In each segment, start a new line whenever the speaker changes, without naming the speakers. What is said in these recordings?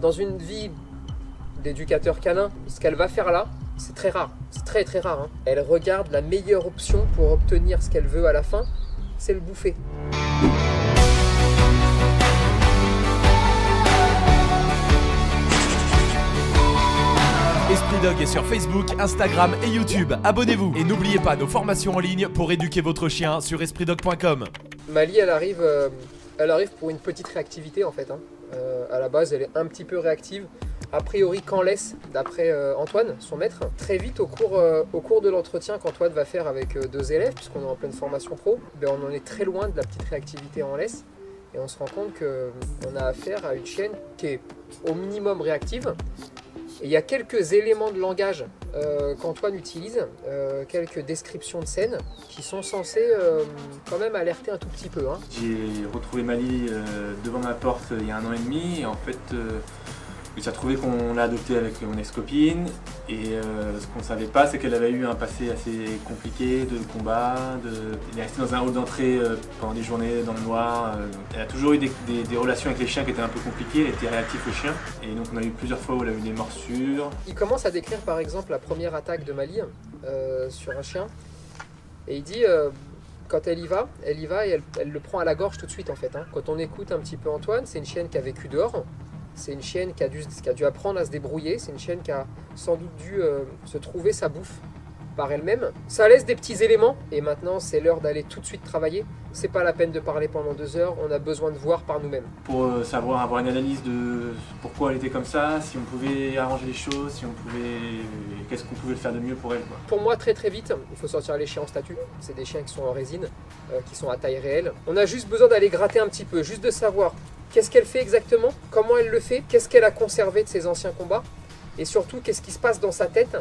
Dans une vie d'éducateur canin, ce qu'elle va faire là, c'est très rare, c'est très très rare. Elle regarde la meilleure option pour obtenir ce qu'elle veut à la fin, c'est le bouffer.
Esprit Dog est sur Facebook, Instagram et YouTube. Abonnez-vous et n'oubliez pas nos formations en ligne pour éduquer votre chien sur espritdog.com.
Mali, elle arrive pour une petite réactivité en fait. À la base, elle est un petit peu réactive. A priori, qu'en laisse, d'après Antoine, son maître. Très vite, au cours de l'entretien qu'Antoine va faire avec 2 élèves, puisqu'on est en pleine formation pro, on en est très loin de la petite réactivité en laisse. Et on se rend compte qu'on a affaire à une chienne qui est au minimum réactive. Et il y a quelques éléments de langage qu'Antoine utilise, quelques descriptions de scènes qui sont censées quand même alerter un tout petit peu.
J'ai retrouvé Mali devant ma porte il y a 1 an et demi et en fait il s'est trouvé qu'on l'a adoptée avec mon ex-copine et ce qu'on ne savait pas c'est qu'elle avait eu un passé assez compliqué de combat, elle est restée dans un hall d'entrée pendant des journées dans le noir. Elle a toujours eu des relations avec les chiens qui étaient un peu compliquées, elle était réactive aux chiens et donc on a eu plusieurs fois où elle a eu des morsures.
Il commence à décrire par exemple la première attaque de Mali sur un chien et il dit quand elle y va et elle le prend à la gorge tout de suite en fait. Quand on écoute un petit peu Antoine, c'est une chienne qui a vécu dehors. C'est une chienne qui a dû apprendre à se débrouiller, c'est une chienne qui a sans doute dû se trouver sa bouffe par elle-même. Ça laisse des petits éléments et maintenant c'est l'heure d'aller tout de suite travailler. C'est pas la peine de parler pendant 2 heures, on a besoin de voir par nous-mêmes.
Pour savoir avoir une analyse de pourquoi elle était comme ça, si on pouvait arranger les choses, qu'est-ce qu'on pouvait faire de mieux pour elle.
Pour moi très très vite, il faut sortir les chiens en statut. C'est des chiens qui sont en résine, qui sont à taille réelle. On a juste besoin d'aller gratter un petit peu, juste de savoir qu'est-ce qu'elle fait exactement, comment elle le fait, qu'est-ce qu'elle a conservé de ses anciens combats et surtout qu'est-ce qui se passe dans sa tête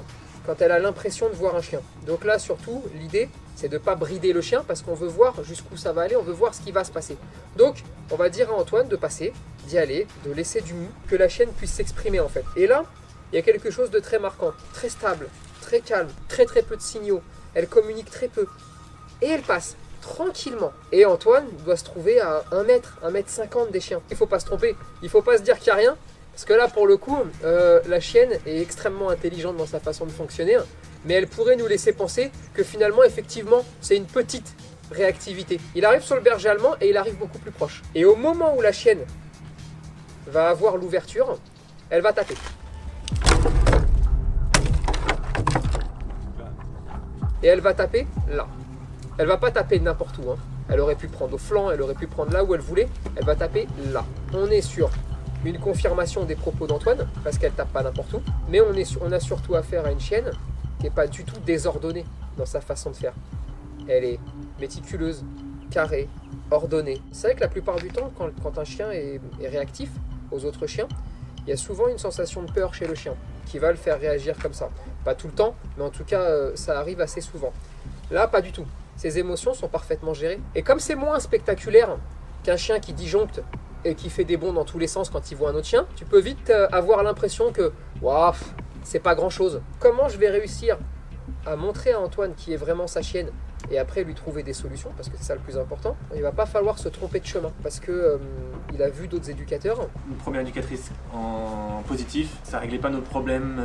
quand elle a l'impression de voir un chien. Donc là surtout l'idée c'est de ne pas brider le chien parce qu'on veut voir jusqu'où ça va aller, on veut voir ce qui va se passer. Donc on va dire à Antoine de passer, d'y aller, de laisser du mou, que la chienne puisse s'exprimer en fait. Et là il y a quelque chose de très marquant, très stable, très calme, très très peu de signaux, elle communique très peu et elle passe tranquillement. Et Antoine doit se trouver à 1 mètre, 1,50 m des chiens. Il ne faut pas se tromper, il ne faut pas se dire qu'il n'y a rien, parce que là pour le coup, la chienne est extrêmement intelligente dans sa façon de fonctionner, mais elle pourrait nous laisser penser que finalement, effectivement, c'est une petite réactivité. Il arrive sur le berger allemand et il arrive beaucoup plus proche. Et au moment où la chienne va avoir l'ouverture, elle va taper. Et elle va taper là. Elle va pas taper n'importe où. Elle aurait pu prendre au flanc, elle aurait pu prendre là où elle voulait. Elle va taper là. On est sur une confirmation des propos d'Antoine, parce qu'elle tape pas n'importe où. Mais on a surtout affaire à une chienne qui n'est pas du tout désordonnée dans sa façon de faire. Elle est méticuleuse, carrée, ordonnée. C'est vrai que la plupart du temps, quand un chien est réactif aux autres chiens, il y a souvent une sensation de peur chez le chien qui va le faire réagir comme ça. Pas tout le temps, mais en tout cas, ça arrive assez souvent. Là, pas du tout. Ses émotions sont parfaitement gérées. Et comme c'est moins spectaculaire qu'un chien qui disjoncte et qui fait des bonds dans tous les sens quand il voit un autre chien, tu peux vite avoir l'impression que waouh, c'est pas grand chose. Comment je vais réussir à montrer à Antoine qui est vraiment sa chienne et après lui trouver des solutions, parce que c'est ça le plus important. Il va pas falloir se tromper de chemin parce que il a vu d'autres éducateurs.
Une première éducatrice en positif, ça réglait pas nos problèmes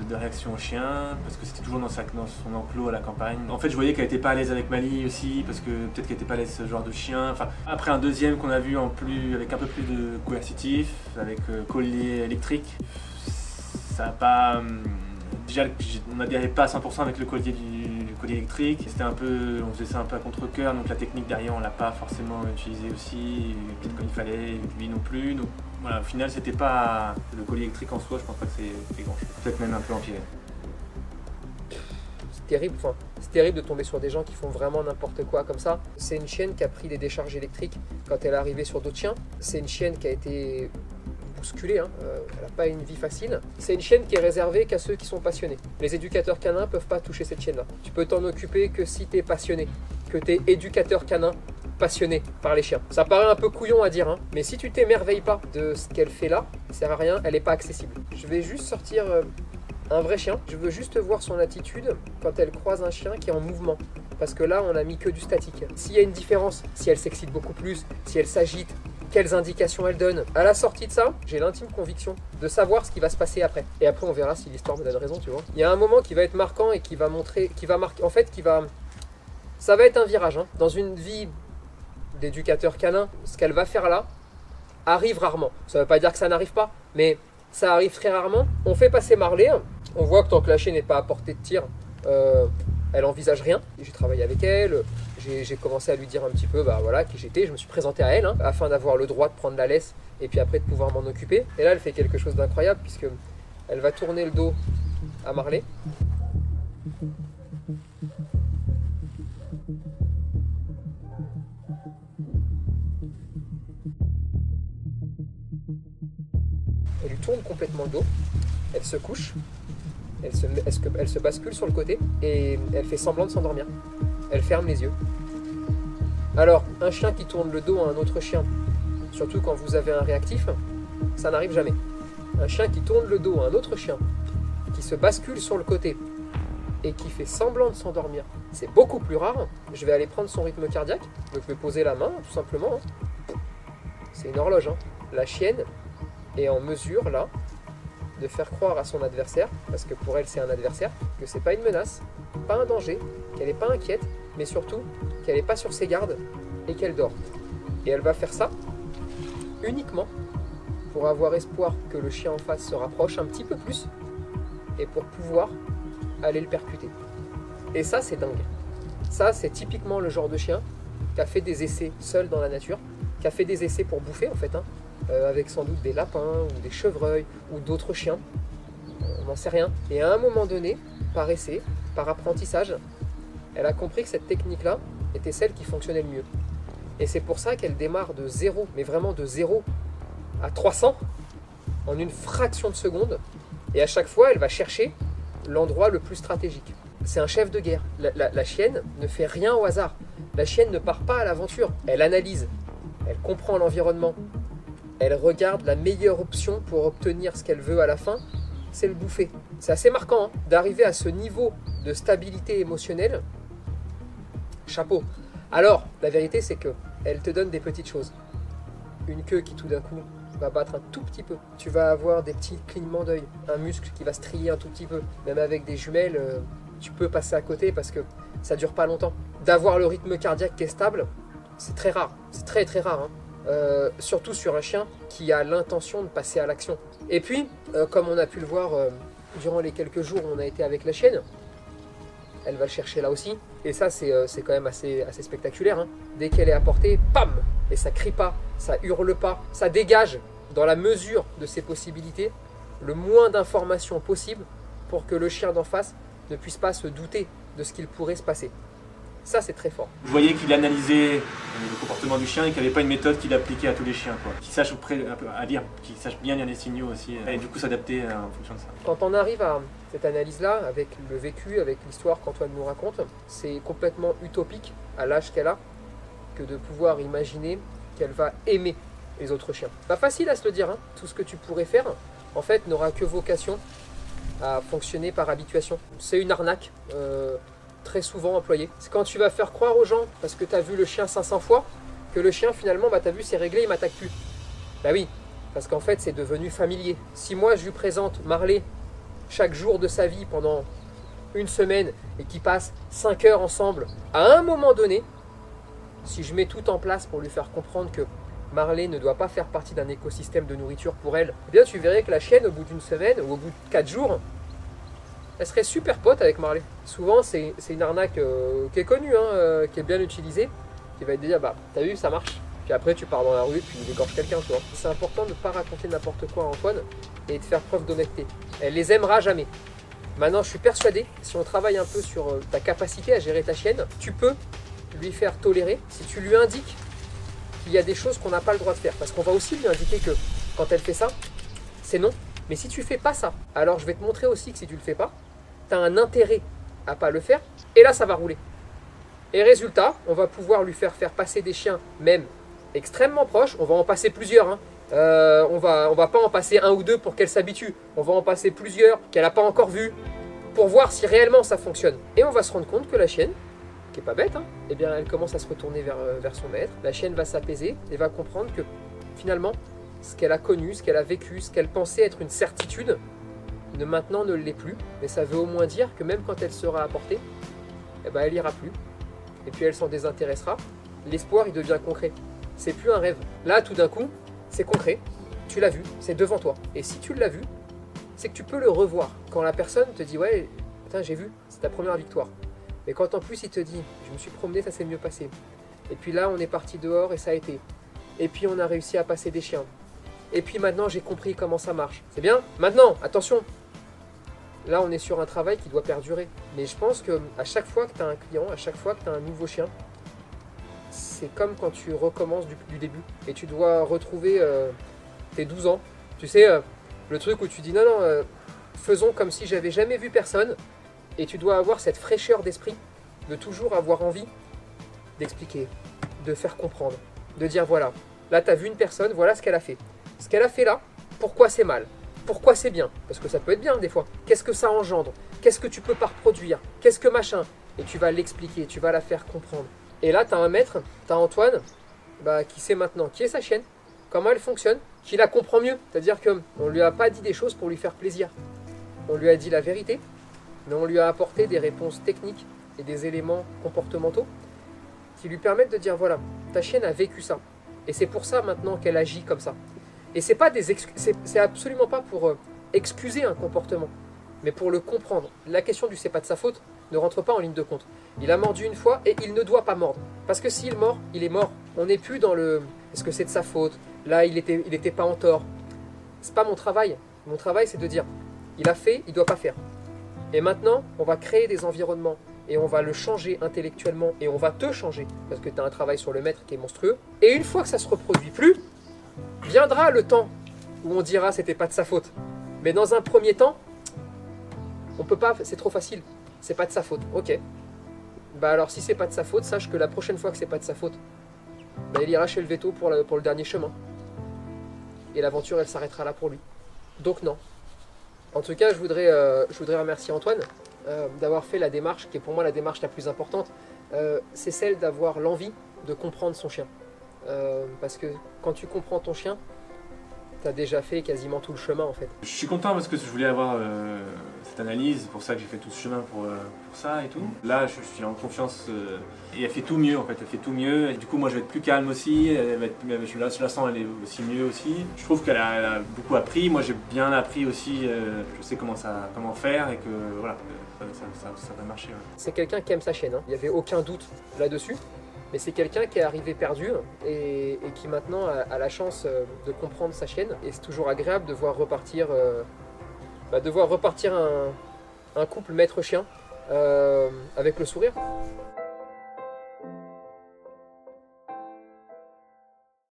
de réaction au chien parce que c'était toujours dans son enclos à la campagne. En fait, je voyais qu'elle était pas à l'aise avec Mali aussi parce que peut-être qu'elle était pas à l'aise ce genre de chien. Enfin, après un deuxième qu'on a vu en plus avec un peu plus de coercitif, avec collier électrique, ça a pas déjà on n'adhérait pas à 100% avec le collier du collier électrique. On faisait ça un peu à contre-cœur, donc la technique derrière on l'a pas forcément utilisée aussi, peut-être comme il fallait, lui non plus. Donc voilà, au final c'était pas le collier électrique en soi, je pense pas que c'est grand chose. Peut-être même un peu empiré.
C'est terrible, c'est terrible de tomber sur des gens qui font vraiment n'importe quoi comme ça. C'est une chienne qui a pris des décharges électriques quand elle est arrivée sur d'autres chiens. C'est une chienne qui a été bousculée, elle n'a pas une vie facile. C'est une chienne qui est réservée qu'à ceux qui sont passionnés. Les éducateurs canins ne peuvent pas toucher cette chienne-là. Tu peux t'en occuper que si tu es passionné, que tu es éducateur canin passionné par les chiens. Ça paraît un peu couillon à dire, mais si tu t'émerveilles pas de ce qu'elle fait là, ça sert à rien, elle n'est pas accessible. Je vais juste sortir un vrai chien. Je veux juste voir son attitude quand elle croise un chien qui est en mouvement. Parce que là, on a mis que du statique. S'il y a une différence, si elle s'excite beaucoup plus, si elle s'agite, quelles indications elle donne. À la sortie de ça, j'ai l'intime conviction de savoir ce qui va se passer après. Et après, on verra si l'histoire me donne raison, tu vois. Il y a un moment qui va être marquant et qui va montrer, qui va marquer, en fait, ça va être un virage. Hein. Dans une vie d'éducateur canin, ce qu'elle va faire là arrive rarement. Ça ne veut pas dire que ça n'arrive pas, mais ça arrive très rarement. On fait passer Marley. On voit que tant que la chienne n'est pas à portée de tir, elle envisage rien. J'ai travaillé avec elle. J'ai commencé à lui dire un petit peu voilà, qui j'étais. Je me suis présenté à elle afin d'avoir le droit de prendre la laisse et puis après de pouvoir m'en occuper. Et là, elle fait quelque chose d'incroyable puisque elle va tourner le dos à Marley. Elle lui tourne complètement le dos. Elle se couche. Elle se bascule sur le côté et elle fait semblant de s'endormir. Elle ferme les yeux. Alors, un chien qui tourne le dos à un autre chien, surtout quand vous avez un réactif, ça n'arrive jamais. Un chien qui tourne le dos à un autre chien, qui se bascule sur le côté et qui fait semblant de s'endormir, c'est beaucoup plus rare. Je vais aller prendre son rythme cardiaque, donc je vais poser la main, tout simplement. C'est une horloge. La chienne est en mesure, là, de faire croire à son adversaire, parce que pour elle c'est un adversaire, que c'est pas une menace, pas un danger, qu'elle n'est pas inquiète, mais surtout qu'elle n'est pas sur ses gardes et qu'elle dort. Et elle va faire ça uniquement pour avoir espoir que le chien en face se rapproche un petit peu plus et pour pouvoir aller le percuter. Et ça, c'est dingue. Ça, c'est typiquement le genre de chien qui a fait des essais seul dans la nature, qui a fait des essais pour bouffer en fait, avec sans doute des lapins ou des chevreuils ou d'autres chiens. On n'en sait rien. Et à un moment donné, par essai, par apprentissage, elle a compris que cette technique-là était celle qui fonctionnait le mieux. Et c'est pour ça qu'elle démarre de 0, mais vraiment de 0 à 300 en une fraction de seconde. Et à chaque fois, elle va chercher l'endroit le plus stratégique. C'est un chef de guerre. La chienne ne fait rien au hasard. La chienne ne part pas à l'aventure. Elle analyse, elle comprend l'environnement. Elle regarde la meilleure option pour obtenir ce qu'elle veut à la fin, c'est le bouffer. C'est assez marquant d'arriver à ce niveau de stabilité émotionnelle. Chapeau. Alors, la vérité, c'est qu'elle te donne des petites choses. Une queue qui tout d'un coup va battre un tout petit peu. Tu vas avoir des petits clignements d'œil, un muscle qui va se strier un tout petit peu. Même avec des jumelles, tu peux passer à côté parce que ça dure pas longtemps. D'avoir le rythme cardiaque qui est stable, c'est très rare. C'est très très rare. Surtout sur un chien qui a l'intention de passer à l'action. Et puis, comme on a pu le voir durant les quelques jours où on a été avec la chienne, elle va le chercher là aussi. Et ça, c'est quand même assez spectaculaire. Dès qu'elle est à portée, pam! Et ça crie pas, ça hurle pas, ça dégage dans la mesure de ses possibilités le moins d'informations possible pour que le chien d'en face ne puisse pas se douter de ce qu'il pourrait se passer. Ça, c'est très fort.
Je voyais qu'il analysait le comportement du chien et qu'il n'y avait pas une méthode qu'il appliquait à tous les chiens. Qu'il sache un peu à lire, qu'il sache bien lire les signaux aussi et du coup s'adapter en fonction de ça.
Quand on arrive à cette analyse-là, avec le vécu, avec l'histoire qu'Antoine nous raconte, c'est complètement utopique à l'âge qu'elle a que de pouvoir imaginer qu'elle va aimer les autres chiens. Pas facile à se le dire, tout ce que tu pourrais faire, en fait, n'aura que vocation à fonctionner par habituation. C'est une arnaque. Très souvent employé. C'est quand tu vas faire croire aux gens, parce que tu as vu le chien 500 fois, que le chien finalement, tu as vu, c'est réglé, il m'attaque plus. Bah oui, parce qu'en fait, c'est devenu familier. Si moi, je lui présente Marley chaque jour de sa vie pendant une semaine et qu'ils passent 5 heures ensemble, à un moment donné, si je mets tout en place pour lui faire comprendre que Marley ne doit pas faire partie d'un écosystème de nourriture pour elle, eh bien tu verrais que la chienne, au bout d'une semaine ou au bout de 4 jours, elle serait super pote avec Marley. Souvent, c'est une arnaque qui est connue, qui est bien utilisée, qui va te dire, t'as vu, ça marche. Puis après, tu pars dans la rue et puis tu égorges quelqu'un, tu vois. C'est important de ne pas raconter n'importe quoi à Antoine et de faire preuve d'honnêteté. Elle les aimera jamais. Maintenant, je suis persuadé, si on travaille un peu sur ta capacité à gérer ta chienne, tu peux lui faire tolérer si tu lui indiques qu'il y a des choses qu'on n'a pas le droit de faire. Parce qu'on va aussi lui indiquer que quand elle fait ça, c'est non. Mais si tu fais pas ça, alors je vais te montrer aussi que si tu le fais pas, tu as un intérêt à pas le faire, et là ça va rouler. Et résultat, on va pouvoir lui faire passer des chiens, même extrêmement proches, on va en passer plusieurs. On va pas en passer un ou deux pour qu'elle s'habitue, on va en passer plusieurs qu'elle n'a pas encore vus, pour voir si réellement ça fonctionne. Et on va se rendre compte que la chienne, qui est pas bête, eh bien elle commence à se retourner vers son maître, la chienne va s'apaiser et va comprendre que finalement, ce qu'elle a connu, ce qu'elle a vécu, ce qu'elle pensait être une certitude, maintenant ne l'est plus. Mais ça veut au moins dire que même quand elle sera apportée, eh ben, elle ira plus. Et puis elle s'en désintéressera. L'espoir, il devient concret. C'est plus un rêve. Là, tout d'un coup, c'est concret. Tu l'as vu, c'est devant toi. Et si tu l'as vu, c'est que tu peux le revoir. Quand la personne te dit « Ouais, putain, j'ai vu, c'est ta première victoire. » Mais quand en plus, il te dit « Je me suis promené, ça s'est mieux passé. Et puis là, on est parti dehors et ça a été. Et puis on a réussi à passer des chiens. Et puis maintenant, j'ai compris comment ça marche. C'est bien. Maintenant, attention. Là, on est sur un travail qui doit perdurer. Mais je pense qu'à chaque fois que tu as un client, à chaque fois que tu as un nouveau chien, c'est comme quand tu recommences du début. Et tu dois retrouver tes 12 ans. Tu sais, le truc où tu dis non, faisons comme si j'avais jamais vu personne. Et tu dois avoir cette fraîcheur d'esprit, de toujours avoir envie d'expliquer, de faire comprendre, de dire voilà, là tu as vu une personne, voilà ce qu'elle a fait. Ce qu'elle a fait là, pourquoi c'est mal? Pourquoi c'est bien? Parce que ça peut être bien des fois. Qu'est-ce que ça engendre? Qu'est-ce que tu peux pas reproduire? Qu'est-ce que machin? Et tu vas l'expliquer, tu vas la faire comprendre. Et là, tu as un maître, tu as Antoine, qui sait maintenant qui est sa chienne, comment elle fonctionne, qui la comprend mieux. C'est-à-dire qu'on ne lui a pas dit des choses pour lui faire plaisir. On lui a dit la vérité, mais on lui a apporté des réponses techniques et des éléments comportementaux qui lui permettent de dire voilà, ta chienne a vécu ça. Et c'est pour ça maintenant qu'elle agit comme ça. Et c'est absolument pas pour excuser un comportement, mais pour le comprendre. La question du c'est pas de sa faute ne rentre pas en ligne de compte. Il a mordu une fois et il ne doit pas mordre. Parce que s'il mord, il est mort. On n'est plus dans le est-ce que c'est de sa faute? Là, il était pas en tort. C'est pas mon travail. Mon travail, c'est de dire il a fait, il doit pas faire. Et maintenant, on va créer des environnements et on va le changer intellectuellement et on va te changer parce que tu as un travail sur le maître qui est monstrueux. Et une fois que ça se reproduit plus, viendra le temps où on dira c'était pas de sa faute. Mais dans un premier temps, on peut pas, c'est trop facile. C'est pas de sa faute. Ok. Alors si c'est pas de sa faute, sache que la prochaine fois que c'est pas de sa faute, il ira chez le veto pour le dernier chemin. Et l'aventure, elle s'arrêtera là pour lui. Donc non. En tout cas, je voudrais remercier Antoine d'avoir fait la démarche, qui est pour moi la démarche la plus importante. C'est celle d'avoir l'envie de comprendre son chien. Parce que quand tu comprends ton chien, tu as déjà fait quasiment tout le chemin en fait.
Je suis content parce que je voulais avoir cette analyse, c'est pour ça que j'ai fait tout ce chemin pour ça et tout. Là, je suis en confiance et elle fait tout mieux en fait, elle fait tout mieux. Et du coup, moi je vais être plus calme aussi, je la sens, elle est aussi mieux aussi. Je trouve qu'elle a beaucoup appris, moi j'ai bien appris aussi, je sais comment faire et que voilà, ça va marcher. Ouais.
C'est quelqu'un qui aime sa chienne, hein. Il n'y avait aucun doute là-dessus. Mais c'est quelqu'un qui est arrivé perdu et qui maintenant a la chance de comprendre sa chienne. Et c'est toujours agréable de voir repartir, un couple maître-chien avec le sourire.